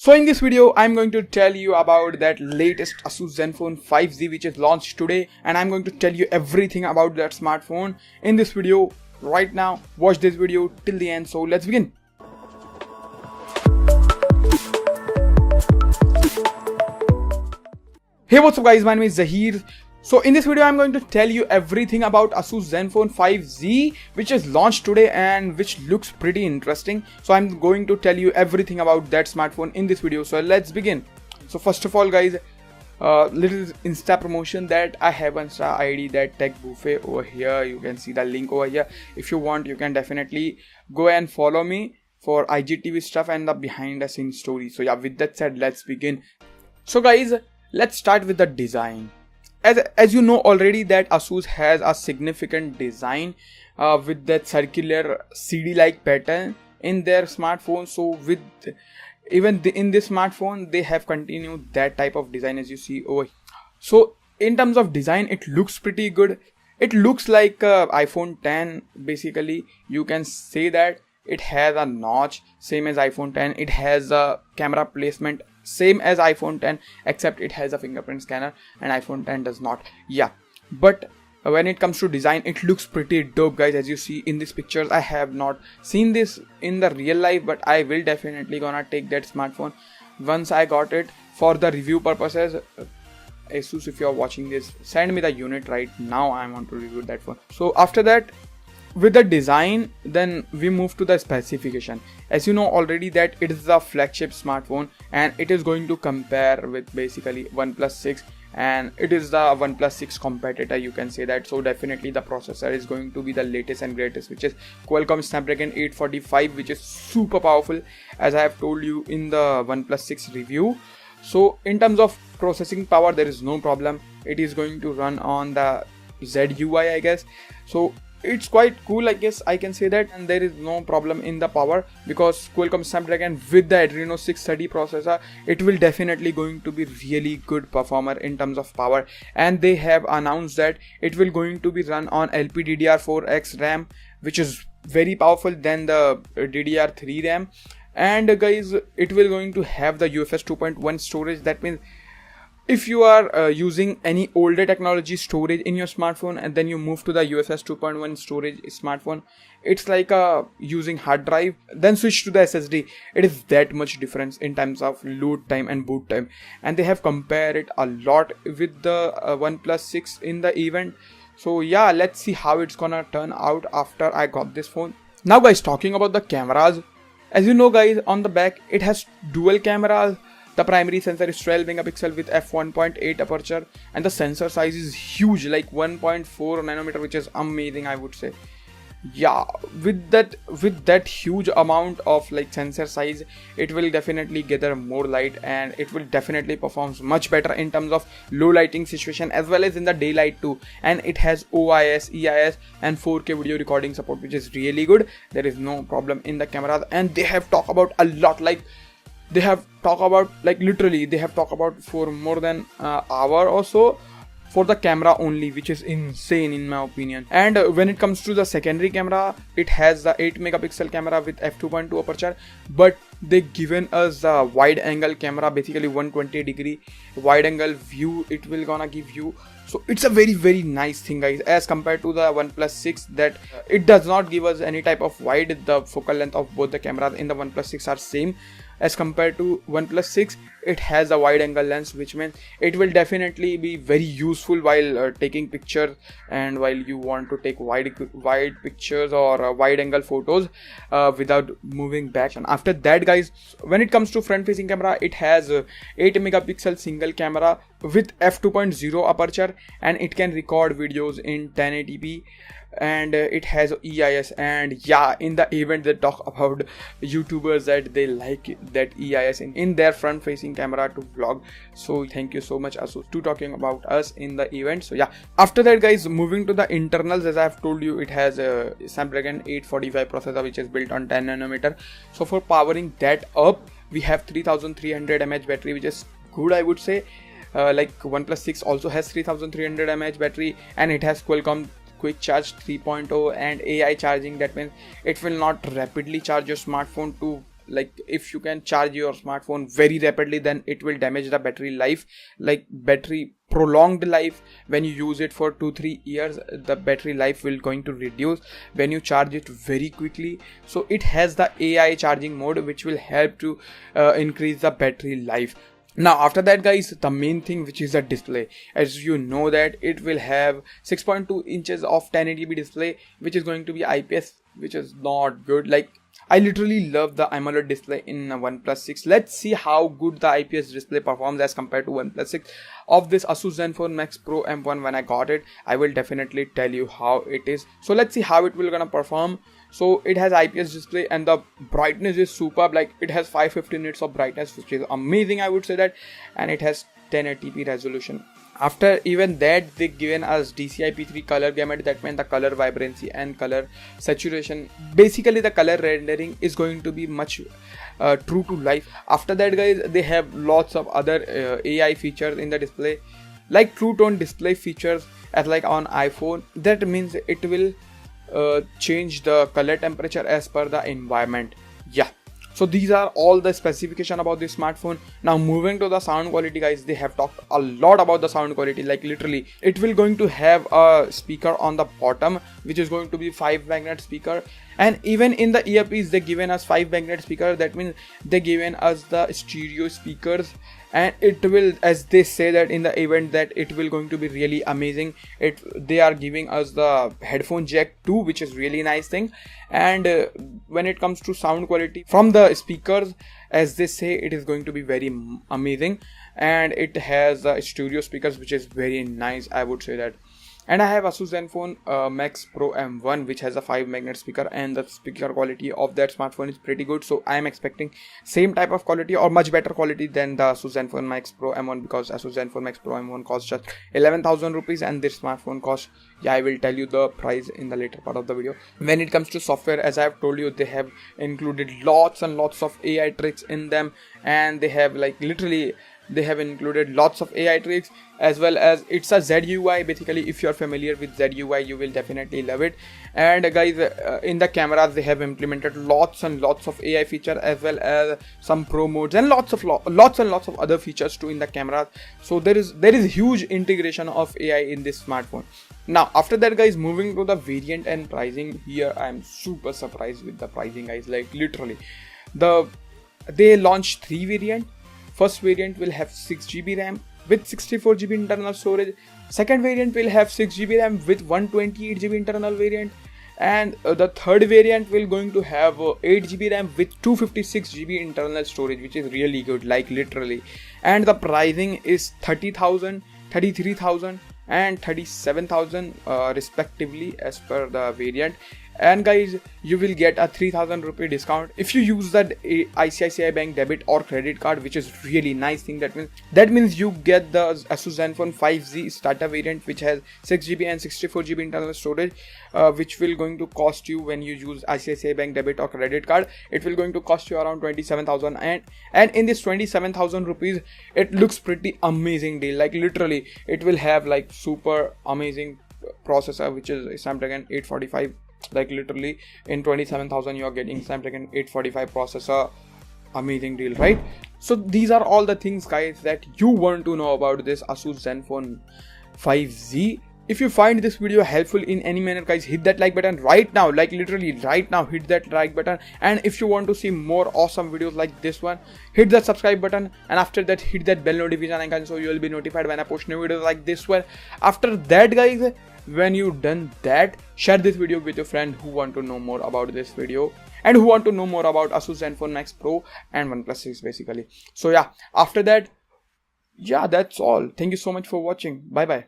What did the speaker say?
So in this video, I'm going to tell you about that latest Asus Zenfone 5Z which is launched today, and I'm going to tell you everything about that smartphone in this video right now. Watch this video till the end. So let's begin. Hey, what's up guys, my name is Zahir. So in this video I'm going to tell you everything about Asus Zenfone 5Z which is launched today and which looks pretty interesting. So I'm going to tell you everything about that smartphone in this video. So let's begin. So first of all guys, little Insta promotion that I have Insta ID, that Tech Buffet over here. You can see the link over here. If you want, you can definitely go and follow me for IGTV stuff and the behind the scenes story. So yeah, with that said, let's begin. So guys, let's start with the design. As you know already that Asus has a significant design with that circular CD-like pattern in their smartphone. So with in this smartphone they have continued that type of design as you see over here. So in terms of design, it looks pretty good. It looks like iPhone 10 basically. You can say that it has a notch same as iPhone 10. It has a camera placement same as iPhone 10, except it has a fingerprint scanner and iPhone 10 does not. Yeah, but when it comes to design, it looks pretty dope guys. As you see in these pictures, I have not seen this in the real life, but I will definitely gonna take that smartphone once I got it for the review purposes. Asus, if you're watching this, send me the unit right now. I want to review that phone. So after that, with the design, then we move to the specification. As you know already that it is a flagship smartphone and it is going to compare with basically OnePlus 6, and it is the OnePlus 6 competitor, you can say that. So definitely the processor is going to be the latest and greatest, which is Qualcomm Snapdragon 845, which is super powerful, as I have told you in the OnePlus 6 review. So in terms of processing power, there is no problem. It is going to run on the ZUI, I guess. So it's quite cool, I guess I can say that, and there is no problem in the power because Qualcomm Snapdragon with the Adreno 630 processor, it will definitely going to be really good performer in terms of power. And they have announced that it will going to be run on LPDDR4X RAM, which is very powerful than the DDR3 RAM. And guys, it will going to have the UFS 2.1 storage. That means if you are using any older technology storage in your smartphone and then you move to the UFS 2.1 storage smartphone, it's like using hard drive then switch to the SSD. It is that much difference in terms of load time and boot time, and they have compared it a lot with the OnePlus 6 in the event. So yeah, let's see how it's gonna turn out after I got this phone. Now guys, talking about the cameras, as you know guys, on the back it has dual cameras. The primary sensor is 12 megapixel with f1.8 aperture, and the sensor size is huge, like 1.4 nanometer, which is amazing, I would say. Yeah, with that huge amount of like sensor size, it will definitely gather more light and it will definitely performs much better in terms of low lighting situation as well as in the daylight too. And it has OIS, EIS and 4K video recording support, which is really good. There is no problem in the cameras, and they have talked about a lot, like they have talked about, like literally they have talked about for more than an hour or so for the camera only, which is insane in my opinion. And when it comes to the secondary camera, it has the 8 megapixel camera with f2.2 aperture, but they given us the wide angle camera, basically 120 degree wide angle view it will gonna give you. So it's a very nice thing guys, as compared to the OnePlus 6 that it does not give us any type of wide. The focal length of both the cameras in the OnePlus 6 are same. As compared to OnePlus 6, it has a wide angle lens, which means it will definitely be very useful while taking pictures and while you want to take wide pictures or wide angle photos without moving back. And after that guys, when it comes to front facing camera, it has 8 megapixel single camera with f2.0 aperture, and it can record videos in 1080p, and it has EIS. And yeah, in the event they talk about YouTubers that they like that EIS in their front facing camera to vlog. So thank you so much Asus to talking about us in the event. So yeah, after that guys, moving to the internals, as I have told you, it has a Snapdragon 845 processor which is built on 10 nanometer. So for powering that up, we have 3300 mAh battery, which is good, I would say. Like OnePlus 6 also has 3300 mAh battery, and it has Qualcomm quick charge 3.0 and AI charging. That means it will not rapidly charge your smartphone to like if you can charge your smartphone very rapidly, then it will damage the battery life, like battery prolonged life. When you use it for 2-3 years, the battery life will going to reduce when you charge it very quickly. So it has the AI charging mode, which will help to increase the battery life. Now after that guys, the main thing, which is the display. As you know that it will have 6.2 inches of 1080p display, which is going to be IPS, which is not good. Like I literally love the AMOLED display in OnePlus 6. Let's see how good the IPS display performs as compared to OnePlus 6. Of this Asus Zenfone Max Pro M1, when I got it, I will definitely tell you how it is. So let's see how it will gonna perform. So it has IPS display and the brightness is superb. Like it has 550 nits of brightness, which is amazing, I would say that. And it has 1080p resolution. After even that, they given us DCI-P3 color gamut. That means the color vibrancy and color saturation. Basically the color rendering is going to be much true to life. After that guys, they have lots of other AI features in the display, like true tone display features as like on iPhone. That means it will change the color temperature as per the environment. Yeah, so these are all the specification about this smartphone. Now moving to the sound quality guys, they have talked a lot about the sound quality. Like literally it will going to have a speaker on the bottom, which is going to be 5 magnet speaker, and even in the earpiece they given us 5 magnet speaker. That means they given us the stereo speakers, and it will, as they say that in the event, that it will going to be really amazing. They are giving us the headphone jack too, which is really nice thing. And when it comes to sound quality from the speakers, as they say, it is going to be very amazing, and it has stereo speakers, which is very nice, I would say that. And I have Asus Zenfone Max Pro M1, which has a 5 magnet speaker, and the speaker quality of that smartphone is pretty good. So I am expecting same type of quality or much better quality than the Asus Zenfone Max Pro M1, because Asus Zenfone Max Pro M1 costs just 11,000 rupees, and this smartphone costs, yeah, I will tell you the price in the later part of the video. When it comes to software, as I have told you, they have included lots and lots of AI tricks in them, and they have like literally they have included lots of AI tricks, as well as it's a ZUI. Basically, if you're familiar with ZUI, you will definitely love it. And guys, in the cameras, they have implemented lots and lots of AI features, as well as some pro modes and lots and lots of other features too in the cameras. So there is huge integration of AI in this smartphone. Now after that guys, moving to the variant and pricing, here I am super surprised with the pricing guys. Like literally they launched 3 variants. First variant will have 6GB RAM with 64GB internal storage. Second variant will have 6GB RAM with 128GB internal variant. And the third variant will going to have 8GB RAM with 256GB internal storage, which is really good, like literally. And the pricing is 30,000, 33,000 and 37,000 respectively as per the variant. And guys, you will get a 3,000 rupee discount if you use that ICICI Bank debit or credit card, which is really nice thing. That means you get the Asus Zenfone 5Z starter variant, which has 6GB and 64GB internal storage, which will going to cost you, when you use ICICI Bank debit or credit card, it will going to cost you around 27,000. And in this 27,000 rupees, it looks pretty amazing deal. Like literally, it will have like super amazing processor, which is Snapdragon 845. Like literally in 27,000 you are getting Snapdragon 845 processor. Amazing deal, right? So these are all the things guys that you want to know about this Asus Zenfone 5Z. If you find this video helpful in any manner guys, hit that like button right now. Like literally right now, hit that like button. And if you want to see more awesome videos like this one, hit that subscribe button, and after that hit that bell notification icon, so you will be notified when I post new videos like this one. After that guys, when you done that, share this video with your friend who want to know more about this video and who want to know more about Asus Zenfone Max Pro and OnePlus 6 basically. So yeah, after that, yeah, that's all. Thank you so much for watching. Bye bye.